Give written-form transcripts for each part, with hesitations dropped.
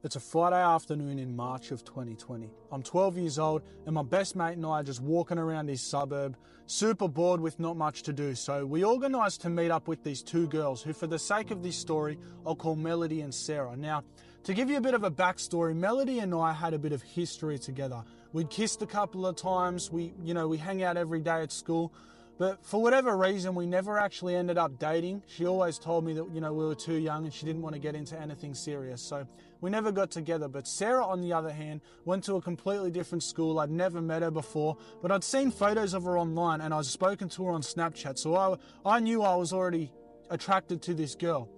It's a Friday afternoon in March of 2020. I'm 12 years old and my best mate and I are just walking around his suburb, super bored with not much to do. So we organised to meet up with these two girls who, for the sake of this story, I'll call Melody and Sarah. Now, to give you a bit of a backstory, Melody and I had a bit of history together. We'd kissed a couple of times, we hang out every day at school. But for whatever reason, we never actually ended up dating. She always told me that, we were too young and she didn't want to get into anything serious. So we never got together. But Sarah, on the other hand, went to a completely different school. I'd never met her before, but I'd seen photos of her online and I'd spoken to her on Snapchat. So I knew I was already attracted to this girl.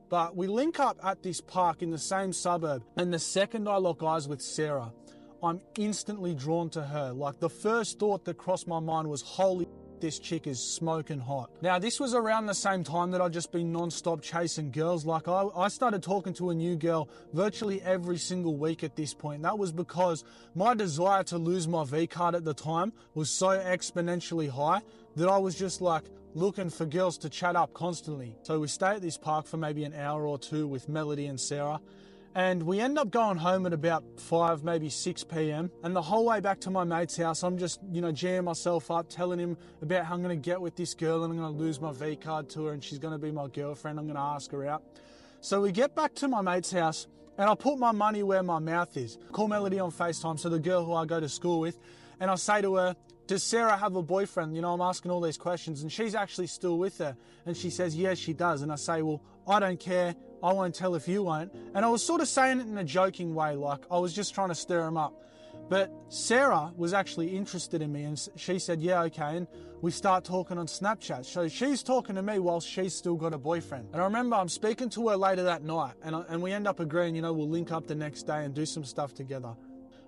But we link up at this park in the same suburb. And the second I lock eyes with Sarah, I'm instantly drawn to her. Like, the first thought that crossed my mind was, holy, this chick is smoking hot. Now, this was around the same time that I'd just been non-stop chasing girls. Like, I started talking to a new girl virtually every single week at this point. That was because my desire to lose my V card at the time was so exponentially high that I was just like looking for girls to chat up constantly. So we stay at this park for maybe an hour or two with Melody and Sarah. And we end up going home at about 5, maybe 6 p.m. And the whole way back to my mate's house, I'm just, jamming myself up, telling him about how I'm going to get with this girl and I'm going to lose my V card to her and she's going to be my girlfriend. I'm going to ask her out. So we get back to my mate's house and I put my money where my mouth is. Call Melody on FaceTime, so the girl who I go to school with, and I say to her, does Sarah have a boyfriend? I'm asking all these questions and she's actually still with her. And she says, yes, she does. And I say, well, I don't care. I won't tell if you won't. And I was sort of saying it in a joking way, like I was just trying to stir him up. But Sarah was actually interested in me and she said, yeah, okay. And we start talking on Snapchat. So she's talking to me while she's still got a boyfriend. And I remember I'm speaking to her later that night and we end up agreeing, we'll link up the next day and do some stuff together.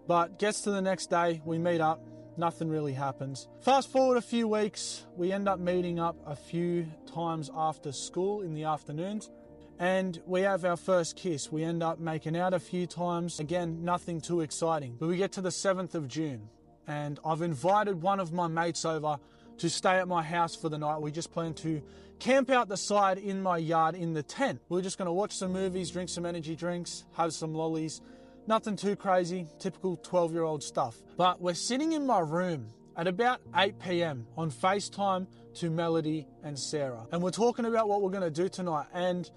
But gets to the next day, we meet up. Nothing really happens. Fast forward a few weeks, we end up meeting up a few times after school in the afternoons and we have our first kiss. We end up making out a few times. Again, nothing too exciting. But we get to the 7th of June and I've invited one of my mates over to stay at my house for the night. We just plan to camp out the side in my yard in the tent. We're just going to watch some movies, drink some energy drinks, have some lollies. Nothing too crazy, typical 12-year-old stuff. But we're sitting in my room at about 8 p.m. on FaceTime to Melody and Sarah. And we're talking about what we're going to do tonight. And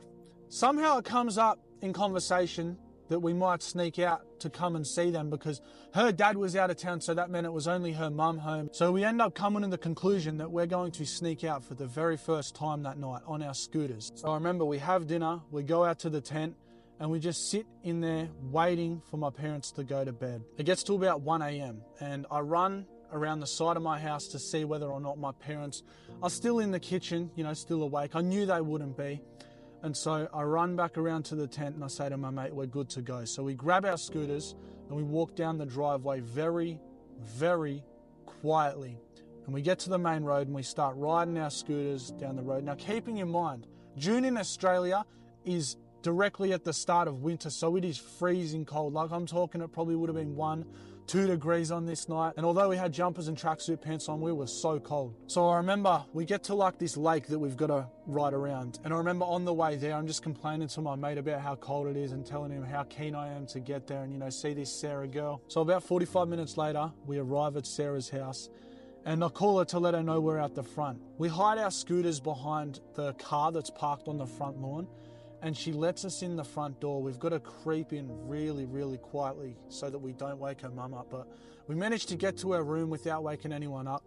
somehow it comes up in conversation that we might sneak out to come and see them because her dad was out of town, so that meant it was only her mum home. So we end up coming to the conclusion that we're going to sneak out for the very first time that night on our scooters. So I remember we have dinner, we go out to the tent, and we just sit in there waiting for my parents to go to bed. It gets to about 1 a.m. and I run around the side of my house to see whether or not my parents are still in the kitchen, still awake. I knew they wouldn't be. And so I run back around to the tent and I say to my mate, we're good to go. So we grab our scooters and we walk down the driveway very, very quietly. And we get to the main road and we start riding our scooters down the road. Now, keeping in mind, June in Australia is directly at the start of winter, so it is freezing cold. Like, I'm talking, it probably would have been 1-2 degrees on this night, and although we had jumpers and tracksuit pants on, we were so cold. So I remember we get to like this lake that we've got to ride around, and I remember on the way there I'm just complaining to my mate about how cold it is and telling him how keen I am to get there and see this Sarah girl. So about 45 minutes later we arrive at Sarah's house and I call her to let her know we're out the front. We hide our scooters behind the car that's parked on the front lawn, and she lets us in the front door. We've got to creep in really, really quietly so that we don't wake her mum up. But we managed to get to her room without waking anyone up.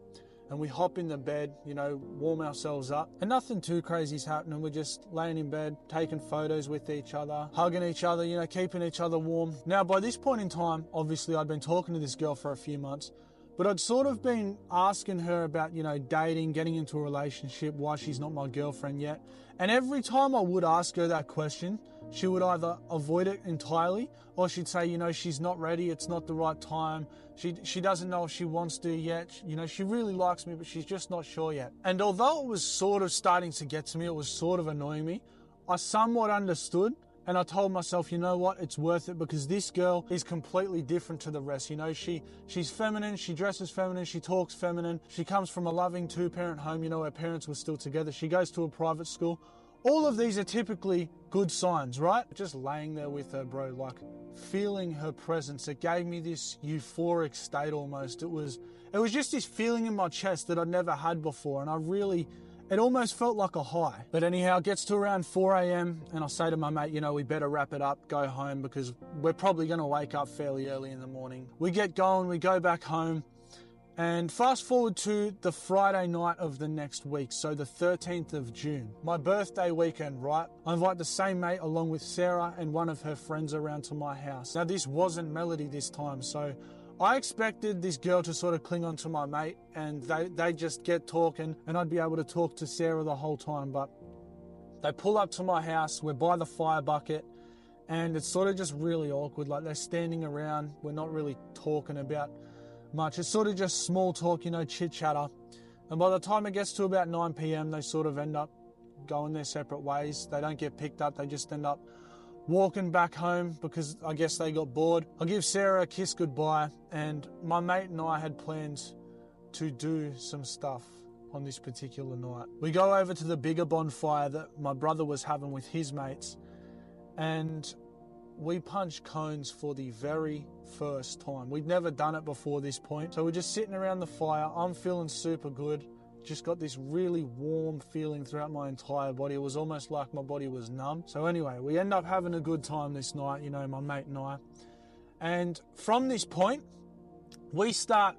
And we hop in the bed, warm ourselves up. And nothing too crazy is happening. We're just laying in bed, taking photos with each other, hugging each other, keeping each other warm. Now, by this point in time, obviously I'd been talking to this girl for a few months. But I'd sort of been asking her about, dating, getting into a relationship, why she's not my girlfriend yet. And every time I would ask her that question, she would either avoid it entirely or she'd say, she's not ready, it's not the right time. She doesn't know if she wants to yet. She really likes me, but she's just not sure yet. And although it was sort of starting to get to me, it was sort of annoying me, I somewhat understood. And I told myself, you know what, it's worth it because this girl is completely different to the rest. She's feminine, she dresses feminine, she talks feminine. She comes from a loving 2-parent home, her parents were still together. She goes to a private school. all of these are typically good signs, right? Just laying there with her, bro, like feeling her presence, it gave me this euphoric state almost. It was just this feeling in my chest that I'd never had before, and it almost felt like a high. But anyhow, it gets to around 4 a.m. and I say to my mate, we better wrap it up, go home, because we're probably going to wake up fairly early in the morning. We get going, we go back home, and fast forward to the Friday night of the next week, so the 13th of June, my birthday weekend, right? I invite the same mate along with Sarah and one of her friends around to my house. Now, this wasn't Melody this time, so I expected this girl to sort of cling on to my mate and they just get talking and I'd be able to talk to Sarah the whole time. But they pull up to my house, we're by the fire bucket, and it's sort of just really awkward. Like, they're standing around, we're not really talking about much. It's sort of just small talk, chit chatter. And by the time it gets to about 9 p.m, they sort of end up going their separate ways. They don't get picked up, they just end up walking back home because I guess they got bored. I give Sarah a kiss goodbye, and my mate and I had plans to do some stuff on this particular night. We go over to the bigger bonfire that my brother was having with his mates, and we punch cones for the very first time. We'd never done it before this point. So we're just sitting around the fire. I'm feeling super good. Just got this really warm feeling throughout my entire body. It was almost like my body was numb. So anyway, we end up having a good time this night, my mate and I. And from this point, we start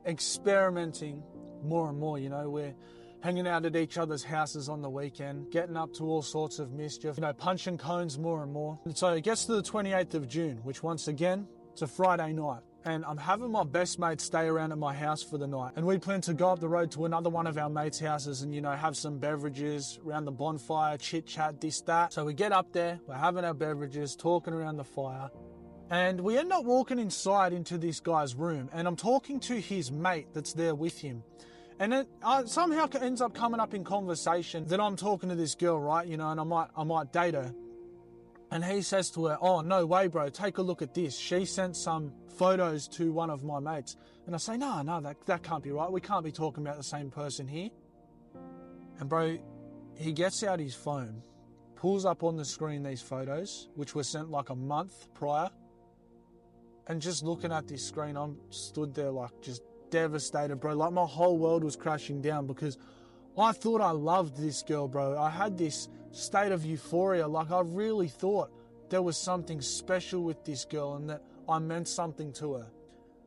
experimenting more and more. We're hanging out at each other's houses on the weekend, getting up to all sorts of mischief, punching cones more and more. And so it gets to the 28th of June, which once again, it's a Friday night. And I'm having my best mate stay around at my house for the night. And we plan to go up the road to another one of our mates' houses and, have some beverages around the bonfire, chit chat, this, that. So we get up there, we're having our beverages, talking around the fire. And we end up walking inside into this guy's room. And I'm talking to his mate that's there with him. And it somehow ends up coming up in conversation that I'm talking to this girl, right? And I might date her. And he says to her, "Oh, no way, bro, take a look at this. She sent some photos to one of my mates." And I say, no, that can't be right. We can't be talking about the same person here. And bro, he gets out his phone, pulls up on the screen these photos, which were sent like a month prior. And just looking at this screen, I'm stood there like just devastated, bro. Like my whole world was crashing down because I thought I loved this girl, bro. I had this state of euphoria. Like, I really thought there was something special with this girl and that I meant something to her.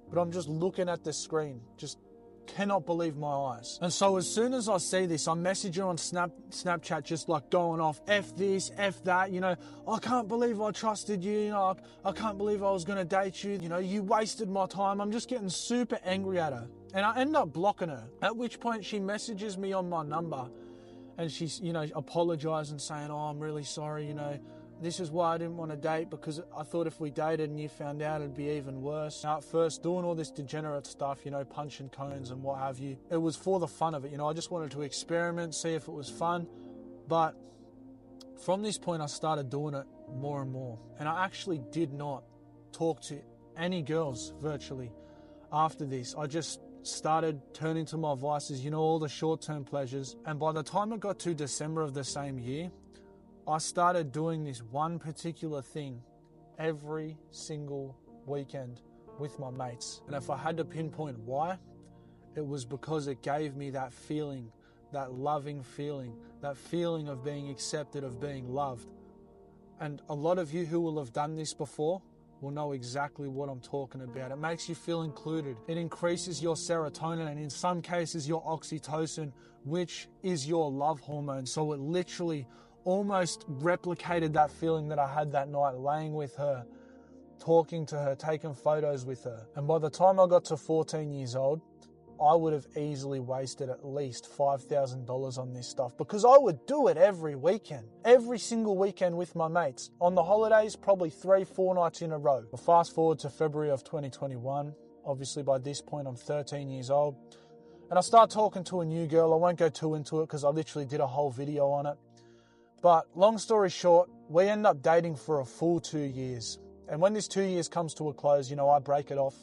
But I'm just looking at the screen, just cannot believe my eyes. And so as soon as I see this, I message her on Snapchat, just like going off, F this, F that, I can't believe I trusted you, I can't believe I was going to date you, you wasted my time. I'm just getting super angry at her. And I end up blocking her, at which point she messages me on my number and she's, apologizing, saying, "Oh, I'm really sorry, this is why I didn't want to date, because I thought if we dated and you found out it'd be even worse." Now, at first, doing all this degenerate stuff, punching cones and what have you, it was for the fun of it. I just wanted to experiment, see if it was fun. But from this point, I started doing it more and more. And I actually did not talk to any girls virtually after this. I just started turning to my vices, all the short-term pleasures. And by the time it got to December of the same year, I started doing this one particular thing every single weekend with my mates. And if I had to pinpoint why, it was because it gave me that feeling, that loving feeling, that feeling of being accepted, of being loved. And a lot of you who will have done this before will know exactly what I'm talking about. It makes you feel included. It increases your serotonin and in some cases your oxytocin, which is your love hormone. So it literally almost replicated that feeling that I had that night, laying with her, talking to her, taking photos with her. And by the time I got to 14 years old, I would have easily wasted at least $5,000 on this stuff, because I would do it every weekend, every single weekend with my mates. On the holidays, probably 3-4 nights in a row. Well, fast forward to February of 2021. Obviously by this point I'm 13 years old. And I start talking to a new girl. I won't go too into it because I literally did a whole video on it. But long story short, we end up dating for a full 2 years. And when this 2 years comes to a close, I break it off.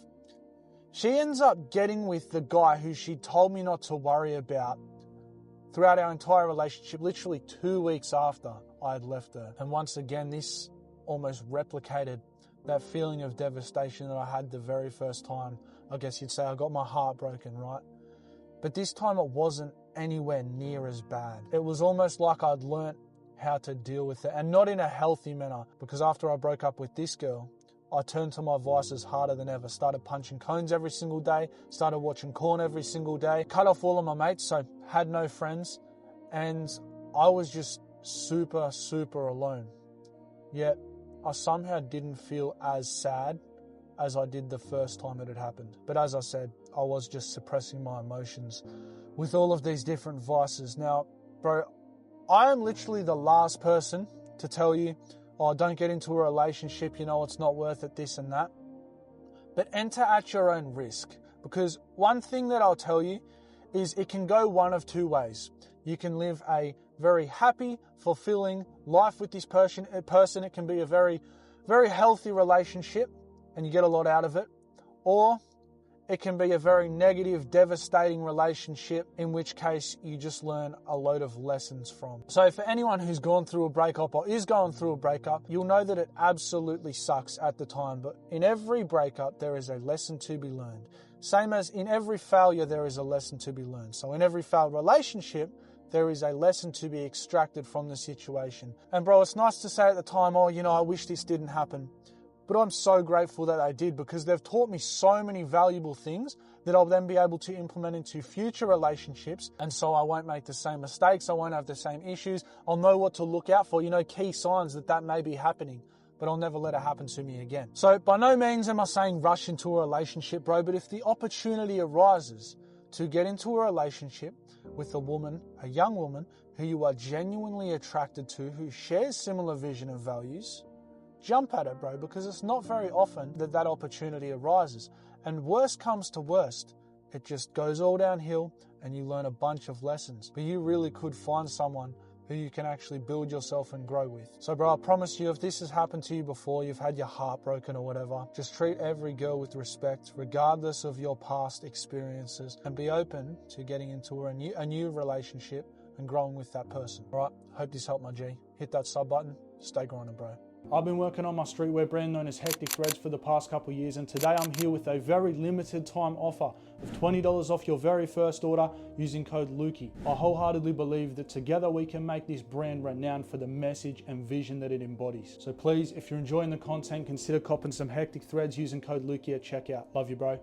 She ends up getting with the guy who she told me not to worry about throughout our entire relationship, literally 2 weeks after I had left her. And once again, this almost replicated that feeling of devastation that I had the very first time. I guess you'd say I got my heart broken, right? But this time it wasn't anywhere near as bad. It was almost like I'd learnt how to deal with it, and not in a healthy manner, because after I broke up with this girl, I turned to my vices harder than ever. Started punching cones every single day, started watching porn every single day, cut off all of my mates, so had no friends, and I was just super, super alone. Yet I somehow didn't feel as sad as I did the first time it had happened. But as I said, I was just suppressing my emotions with all of these different vices. Now, bro, I am literally the last person to tell you, oh, don't get into a relationship, it's not worth it, this and that. But enter at your own risk. Because one thing that I'll tell you is it can go one of two ways. You can live a very happy, fulfilling life with this person. It can be a very, very healthy relationship and you get a lot out of it. Or it can be a very negative, devastating relationship, in which case you just learn a load of lessons from. So for anyone who's gone through a breakup or is going through a breakup, you'll know that it absolutely sucks at the time. But in every breakup, there is a lesson to be learned. Same as in every failure, there is a lesson to be learned. So in every failed relationship, there is a lesson to be extracted from the situation. And bro, it's nice to say at the time, oh, I wish this didn't happen. But I'm so grateful that they did, because they've taught me so many valuable things that I'll then be able to implement into future relationships. And so I won't make the same mistakes. I won't have the same issues. I'll know what to look out for, key signs that may be happening. But I'll never let it happen to me again. So by no means am I saying rush into a relationship, bro. But if the opportunity arises to get into a relationship with a young woman who you are genuinely attracted to, who shares similar vision and values, jump at it, bro, because it's not very often that opportunity arises. And worst comes to worst, it just goes all downhill and you learn a bunch of lessons. But you really could find someone who you can actually build yourself and grow with. So bro, I promise you, if this has happened to you before, you've had your heart broken or whatever, just treat every girl with respect, regardless of your past experiences, and be open to getting into a new relationship and growing with that person. All right, hope this helped, my G. Hit that sub button, stay grinding, bro. I've been working on my streetwear brand known as Hectic Threads for the past couple of years, and today I'm here with a very limited time offer of $20 off your very first order using code Lukey. I wholeheartedly believe that together we can make this brand renowned for the message and vision that it embodies. So please, if you're enjoying the content, consider copping some Hectic Threads using code Lukey at checkout. Love you, bro.